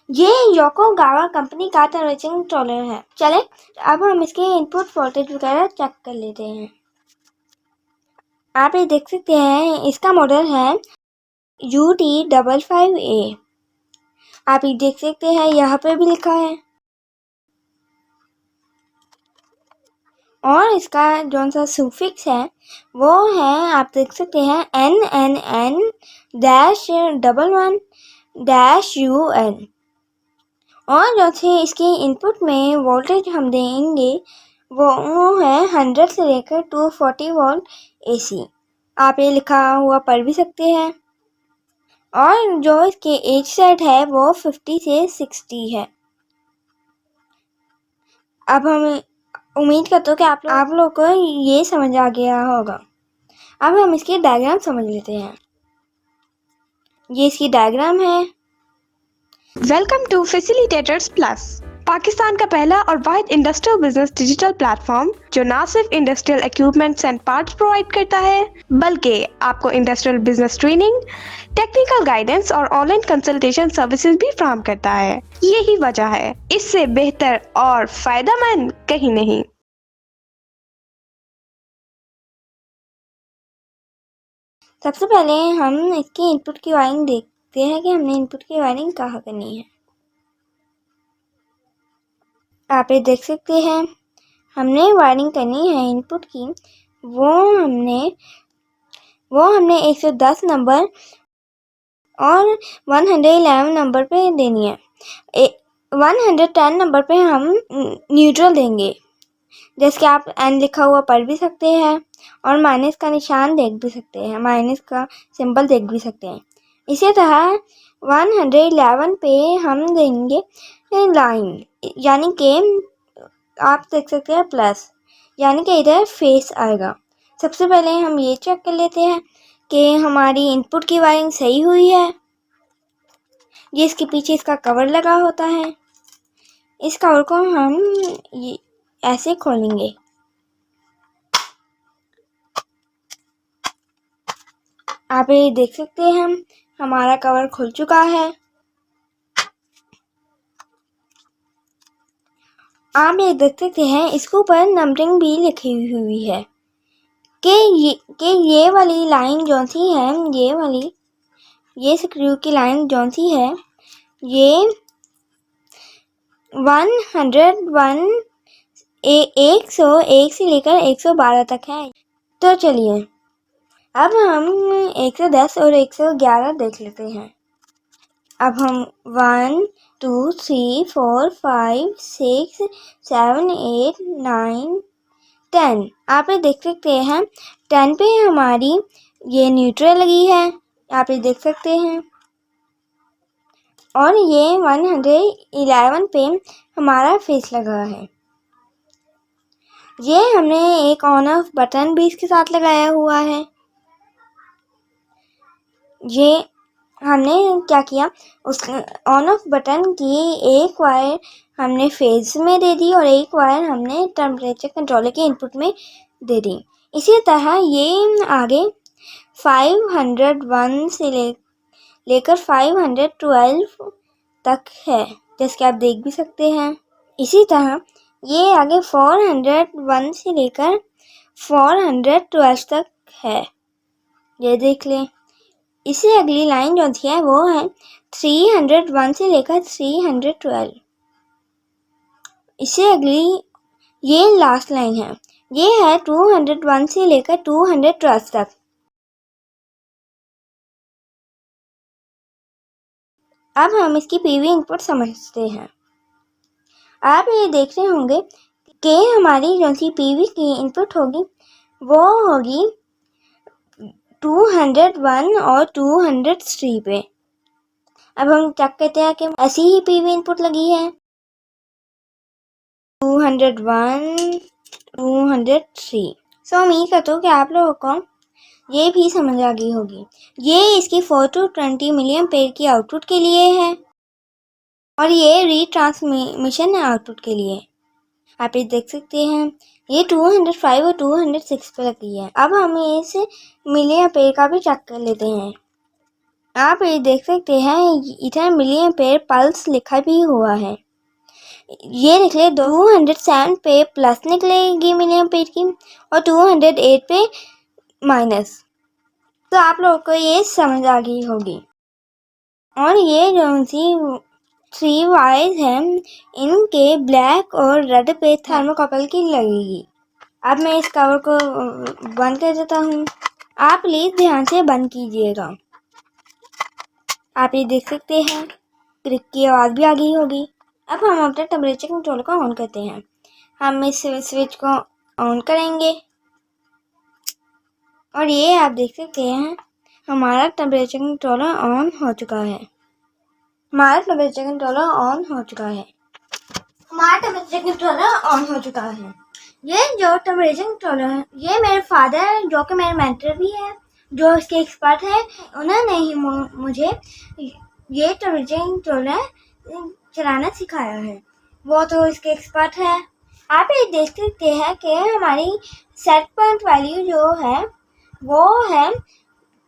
ये Yokogawa company का temperature controller है। चले अब हम इसके इनपुट वोल्टेज वगैरह चेक कर लेते हैं। आप ये देख सकते हैं इसका मॉडल है UT55A। आप ये देख सकते हैं यहाँ पे भी लिखा है, और इसका जो सा सुफिक्स है वो है, आप देख सकते हैं NNN-11-UN। और जो थे इसके इनपुट में वोल्टेज हम देंगे वो है 100 से लेकर 240 वोल्ट AC। आप ये लिखा हुआ पढ़ भी सकते हैं। और जो इसके एज सेट है वो 50 से 60 है। अब हम उम्मीद करते हो कि आप लोग को ये समझ आ गया होगा। अब हम इसकी डायग्राम समझ लेते हैं। ये इसकी डायग्राम है। Welcome to facilitators plus, Pakistan का पहला और वाहिद इंडस्ट्रियल बिजनेस डिजिटल प्लेटफॉर्म जो ना सिर्फ industrial equipments and parts provide करता है बल्कि आपको industrial business training, technical guidance और ऑनलाइन कंसल्टेशन सर्विसेज भी फराहम करता है। यही वजह है, इससे बेहतर और फायदेमंद कहीं नहीं। सबसे पहले हम इसकी इनपुट की वायरिंग देखते हैं कि हमने इनपुट की वायरिंग कहाँ करनी है। आप ये देख सकते हैं हमने वायरिंग करनी है इनपुट की, वो हमने 110 नंबर और 111 नंबर पे देनी है। 110 नंबर पे हम न्यूट्रल देंगे, जैसे कि आप एन लिखा हुआ पढ़ भी सकते हैं और माइनस का निशान देख भी सकते हैं, माइनस का सिंबल देख भी सकते हैं। इसी तरह 111 पे हम देंगे लाइन, यानी कि आप देख सकते हैं प्लस, यानी कि इधर फेस आएगा। सबसे पहले हम ये चेक कर लेते हैं कि हमारी इनपुट की वायरिंग सही हुई है। ये इसके पीछे इसका कवर लगा होता है। इस कवर को हम ये ऐसे खोलेंगे। आप ये देख सकते हैं हमारा कवर खुल चुका है। आप ये देख सकते हैं इसके ऊपर नंबरिंग भी लिखी हुई है कि ये वाली लाइन जो सी है, ये स्क्रू की लाइन जो सी है, ये 101 से लेकर 112 तक है। तो चलिए अब हम 110 और 111 देख लेते हैं। अब हम 1 2 3 4 5 6 7 8 9 10 आप ये देख सकते हैं 10 पे हमारी ये न्यूट्रल लगी है, आप ये देख सकते हैं। और ये 111 पे हमारा फेस लगा है। ये हमने एक ऑन ऑफ बटन भी इसके साथ लगाया हुआ है। ये हमने क्या किया, उस ऑन ऑफ बटन की एक वायर हमने फेज में दे दी और एक वायर हमने टेम्परेचर कंट्रोलर के इनपुट में दे दी। इसी तरह ये आगे 501 से लेकर 512 तक है, जैसे कि आप देख भी सकते हैं। इसी तरह ये आगे 401 से लेकर 412 तक है, ये देख लें। इससे अगली लाइन जो है वो है 301 से लेकर 312। इससे अगली ये लास्ट लाइन है, ये है 201 से लेकर 212 तक। अब हम इसकी पीवी इनपुट समझते हैं। आप ये देख रहे होंगे कि हमारी जो सी पीवी की इनपुट होगी वो होगी 201 और 203 पे। अब हम चेक करते हैं कि ऐसी ही पीवी इनपुट लगी है 201 203। सो उम्मीद करता हूँ कि आप लोगों को ये भी समझ आ गई होगी। ये इसकी 4 to 20 मिलियन एम्पेयर की आउटपुट के लिए है और ये रीट्रांसमिशन आउटपुट के लिए। आप ये देख सकते हैं ये 205 और 206 पे लगी है। अब हम इस मिलियन एम्पेयर का भी चेक कर लेते हैं। आप ये देख सकते हैं इधर मिलियन पे पल्स लिखा भी हुआ है। ये निकले 207 पे प्लस निकलेगी मिलियन पेज की और 208 पे माइनस। तो आप लोगों को ये समझ आ गई होगी। और ये जो सी 3 वायर्स हैं इनके ब्लैक और रेड पे थर्मोकपल की लगेगी। अब मैं इस कवर को बंद कर देता हूँ। आप प्लीज ध्यान से बंद कीजिएगा। आप ये देख सकते हैं क्लिक की आवाज़ भी आ गई होगी। अब हम अपने टेम्परेचर कंट्रोल को ऑन करते हैं। हम इस स्विच को ऑन करेंगे और ये आप देख सकते हैं हमारा टेम्परेचर कंट्रोलर ऑन हो चुका है। हमारा टेम्परेचर कंट्रोलर ऑन हो चुका है। हमारा टेम्परेचर कंट्रोलर ऑन हो चुका है। ये जो टेम्परेचर कंट्रोलर है ये मेरे फादर जो कि मेरे मेंटर भी है, जो इसके एक्सपर्ट है, उन्होंने ही मुझे ये टेम्परेचर कंट्रोलर चलाना सिखाया है। वो तो इसके एक्सपर्ट है। आप ये देख सकते हैं कि हमारी सेट पॉइंट वैल्यू जो है वो है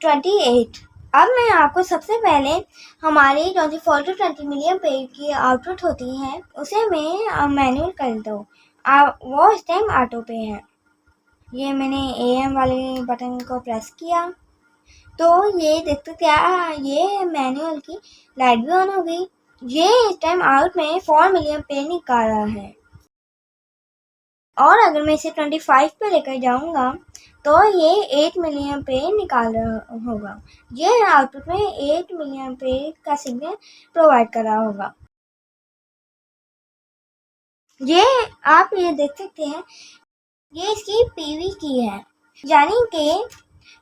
28। अब मैं आपको सबसे पहले हमारी 24 to 20 मिलियन पेज की आउटपुट होती है उसे मैं मैनुअल कर दो। वो इस टाइम ऑटो पे है। ये मैंने AM वाले बटन को प्रेस किया तो ये देखते क्या ये मैनुअल की लाइट भी ऑन हो गई। ये इस टाइम आउट में 4 मिलियन पे निकाल रहा है। और अगर मैं इसे 25 पे लेकर जाऊंगा तो ये 8 मिलियन पे निकाल रहा होगा। ये आउटपुट में 8 मिलियन पे का सिग्नल प्रोवाइड कर रहा होगा। ये आप ये देख सकते हैं ये इसकी PV की है यानी कि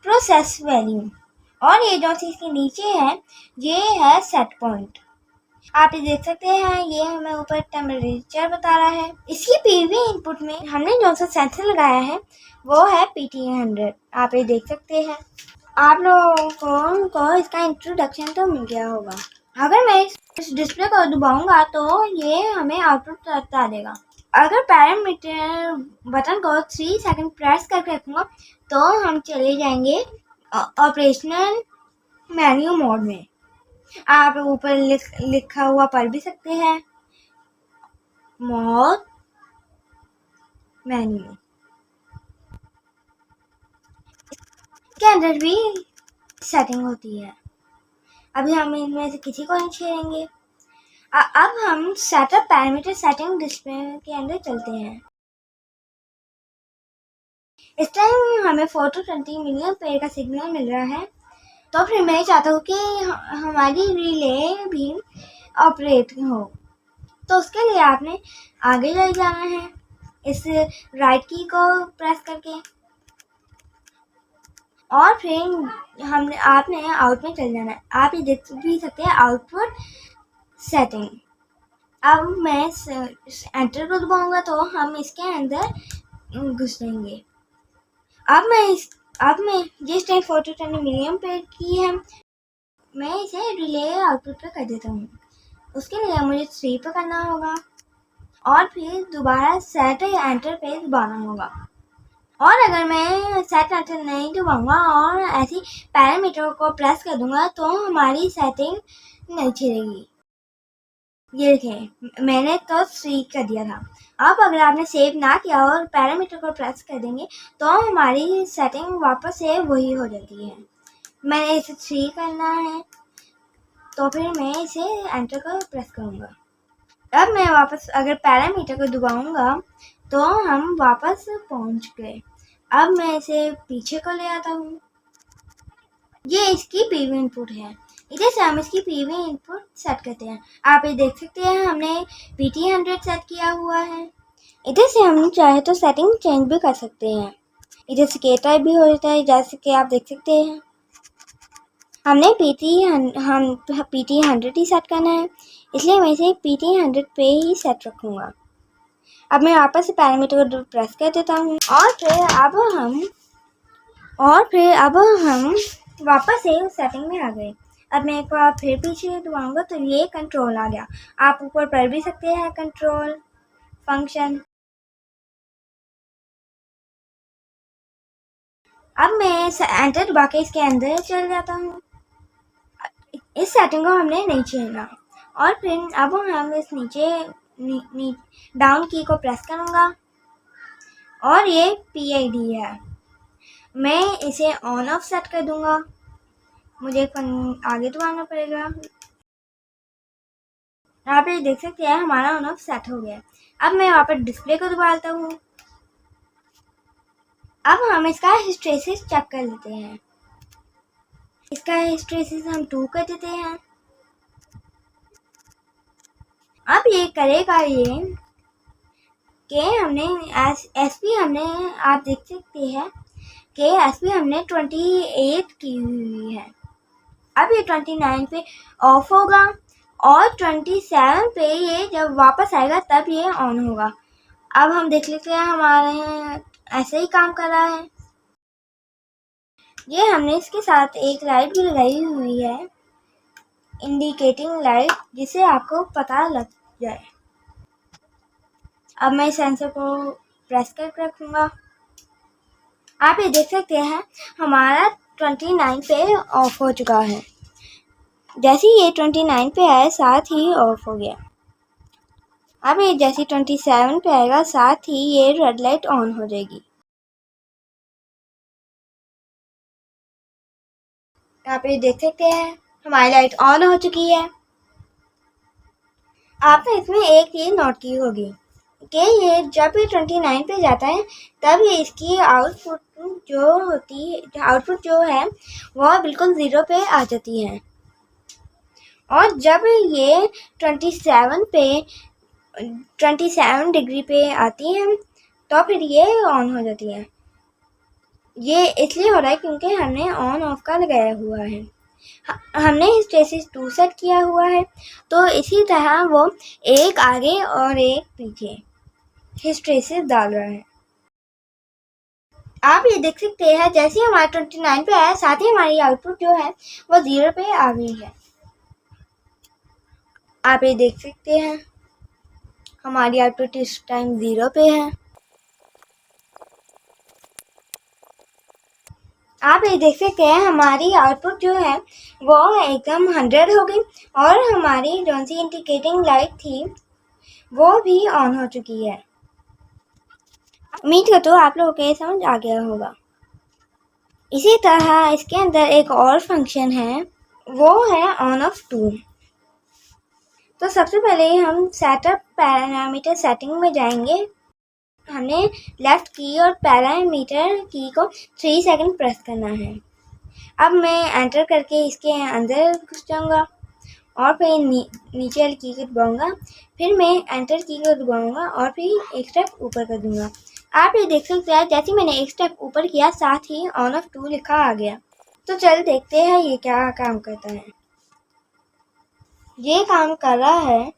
प्रोसेस वैल्यू। और ये जो चीज के नीचे है ये है सेट पॉइंट। आप ये देख सकते हैं ये हमें ऊपर टेम्परेचर बता रहा है। इसकी PV इनपुट में हमने जो सा सेंसर लगाया है वो है PT100। आप ये देख सकते हैं। आप लोगों को इसका इंट्रोडक्शन तो मिल गया होगा। अगर मैं इस डिस्प्ले को दबाऊंगा तो ये हमें आउटपुट बता देगा। अगर पैरामीटर बटन को 3 सेकंड प्रेस करके रखूंगा तो हम चले जाएंगे ऑपरेशनल मेन्यू मोड में। आप ऊपर लिखा हुआ पढ़ भी सकते हैं मोड मेन्यू। के अंदर भी सेटिंग होती है। अभी हम इनमें से किसी को नहीं छेड़ेंगे। अब हम सेटअप पैरामीटर सेटिंग डिस्प्ले के अंदर चलते हैं। इस टाइम हमें 4 to 20 मिलियन पेयर का सिग्नल मिल रहा है। तो फिर मैं चाहता हूँ कि हमारी रिले भी ऑपरेट हो। तो उसके लिए आपने आगे ले जाना है इस राइट की को प्रेस करके और फिर आपने आउट में चल जाना है। आप ये देख भी सकते हैं आउटपुट सेटिंग। अब मैं एंटर को दबाऊंगा तो हम इसके अंदर घुस जाएंगे। अब मैं जिस टाइम 4 to 20 मिलियन पे की है मैं इसे रिले आउटपुट पे कर देता हूँ। उसके लिए मुझे 3 पे करना होगा और फिर दोबारा सेट एंटर पे दबाना होगा। और अगर मैं सेट एंटर नहीं दबाऊंगा और ऐसी पैरामीटर को प्रेस कर दूंगा तो हमारी सेटिंग नहीं छिड़ेगी। ये देखें मैंने तो 3 कर दिया था। अब अगर आपने सेव ना किया और पैरामीटर को प्रेस कर देंगे तो हमारी सेटिंग वापस से वही हो जाती है। मैंने इसे 3 करना है तो फिर मैं इसे एंटर को प्रेस करूँगा। अब मैं वापस अगर पैरामीटर को दबाऊंगा तो हम वापस पहुंच गए। अब मैं इसे पीछे को ले आता हूँ। ये इसकी PV इनपुट है। इधर से हम इसकी PV इनपुट सेट करते हैं। आप ये देख सकते हैं हमने PT100 सेट किया हुआ है। इधर से हम चाहे तो सेटिंग चेंज भी कर सकते हैं। इधर से के टाइप भी हो जाता है जैसे कि आप देख सकते हैं। हमने PT100 ही सेट करना है इसलिए मैं इसे PT100 पे ही सेट रखूँगा। अब मैं वापस से पैरामीटर को प्रेस कर देता हूँ और फिर अब हम वापस से उस सेटिंग में आ गए। अब मैं एक बार फिर पीछे दबाऊंगा तो ये कंट्रोल आ गया। आप ऊपर पढ़ भी सकते हैं कंट्रोल फंक्शन। अब मैं एंटर दबा के इसके अंदर चल जाता हूँ। इस सेटिंग को हमने नहीं छेड़ना। और फिर अब हम इस नीचे डाउन की को प्रेस करूँगा और ये PID है, मैं इसे ऑन ऑफ सेट कर दूंगा। मुझे आगे दबाना पड़ेगा। यहाँ पे देख सकते हैं हमारा ऑन ऑफ सेट हो गया। अब मैं यहाँ पर डिस्प्ले को दबाता हूँ। अब हम इसका हिस्ट्रेसिस चेक कर लेते हैं। इसका हिस्ट्रेसिस हम 2 कर देते हैं। अब ये करेगा ये कि हमने SP हमने, आप देख सकते हैं कि SP हमने 28 की हुई है। अब ये 29 पे ऑफ होगा और 27 पे ये जब वापस आएगा तब ये ऑन होगा। अब हम देख लेते हैं हमारे ऐसे ही काम कर रहा है। ये हमने इसके साथ एक लाइट भी लगाई हुई है, इंडिकेटिंग लाइट, जिससे आपको पता लग जाए। अब मैं सेंसर को प्रेस करके रखूँगा। आप ये देख सकते हैं हमारा 29 पे ऑफ हो चुका है। जैसे ये 29 पे आया साथ ही ऑफ हो गया। अब ये जैसे 27 पे आएगा साथ ही ये रेड लाइट ऑन हो जाएगी। आप ये देख सकते हैं हमारी लाइट ऑन हो चुकी है। आपने इसमें एक चीज नोट की होगी कि ये जब ये 29 पे जाता है तब ये इसकी आउटपुट जो है वो बिल्कुल 0 पे आ जाती है। और जब ये 27 डिग्री पे आती है तो फिर ये ऑन हो जाती है। ये इसलिए हो रहा है क्योंकि हमने ऑन ऑफ का लगाया हुआ है। हमने हिस्ट्रेसिस 2 सेट किया हुआ है, तो इसी तरह वो एक आगे और एक पीछे हिस्ट्रेसिस डाल रहा है। आप ये देख सकते हैं जैसे हमारा 29 पे आया साथ ही हमारी आउटपुट जो है वो 0 पे आ गई है। आप ये देख सकते हैं हमारी आउटपुट इस टाइम 0 पे है। आप ये देख सकते हैं हमारी आउटपुट जो है वो एकदम 100 हो गई और हमारी जो सी इंडिकेटिंग लाइट थी वो भी ऑन हो चुकी है। उम्मीद करता हूँ आप लोगों को समझ आ गया होगा। इसी तरह इसके अंदर एक और फंक्शन है, वो है ऑन ऑफ 2। तो सबसे पहले हम सेटअप पैरामीटर सेटिंग में जाएंगे। हमने लेफ्ट की और पैरामीटर की को 3 सेकंड प्रेस करना है। अब मैं एंटर करके इसके अंदर घुस जाऊंगा और फिर नीचे वाली की को दबाऊंगा, फिर मैं एंटर की को दबाऊंगा और फिर एक स्टेप ऊपर कर दूंगा। आप ये देख सकते हैं जैसे मैंने एक स्टेप ऊपर किया साथ ही ऑन ऑफ 2 लिखा आ गया। तो चल देखते हैं ये क्या काम करता है। ये काम कर रहा है।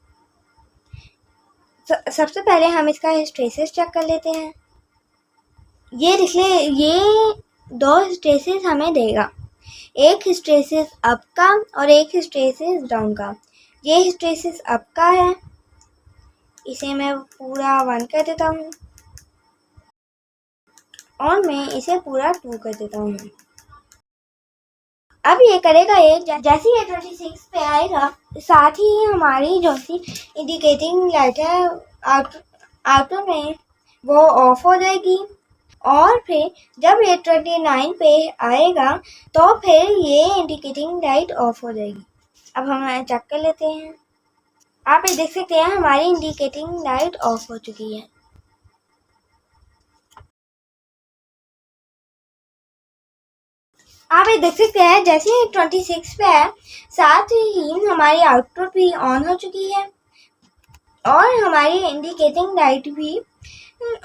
सबसे पहले हम इसका हिस्ट्रेसिस चेक कर लेते हैं। ये देख ले, ये 2 हिस्ट्रेसिस हमें देगा, एक हिस्ट्रेसिस अप का और एक हिस्ट्रेसिस डाउन का। ये हिस्ट्रेसिस अप का है, इसे मैं पूरा 1 कर देता हूँ और मैं इसे पूरा 2 कर देता हूँ। अब ये करेगा ये जैसे ये 26 पे आएगा साथ ही हमारी जो सी इंडिकेटिंग लाइट है आउटर में वो ऑफ हो जाएगी और फिर जब ये 29 पे आएगा तो फिर ये इंडिकेटिंग लाइट ऑफ हो जाएगी। अब हम चेक कर लेते हैं। आप ये देख सकते हैं हमारी इंडिकेटिंग लाइट ऑफ हो चुकी है। आप ये देख सकते हैं जैसे 26 पे है साथ ही हमारी आउटपुट भी ऑन हो चुकी है और हमारी इंडिकेटिंग लाइट भी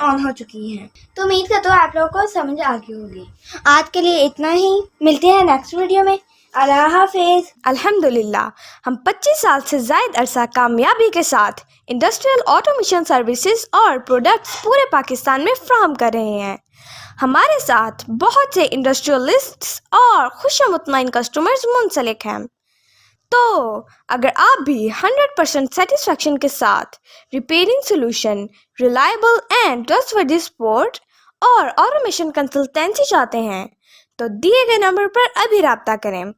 ऑन हो चुकी है। तो उम्मीद करता हूँ आप लोगों को समझ आ गई होगी। आज के लिए इतना ही, मिलते हैं नेक्स्ट वीडियो में। अल्लाह हाफिज। अल्हम्दुलिल्लाह, हम 25 साल से ज़ायद अरसा कामयाबी के साथ इंडस्ट्रियल ऑटोमेशन सर्विसेज और प्रोडक्ट्स पूरे पाकिस्तान में फ्राहम कर रहे हैं। हमारे साथ बहुत से इंडस्ट्रियलिस्ट्स और खुशमुतमईन कस्टमर्स मुंसलिक हैं। तो अगर आप भी 100% सेटिस्फेक्शन के साथ repairing solution, reliable and trustworthy support और ऑटोमेशन कंसल्टेंसी चाहते हैं तो दिए गए नंबर पर अभी राब्ता करें।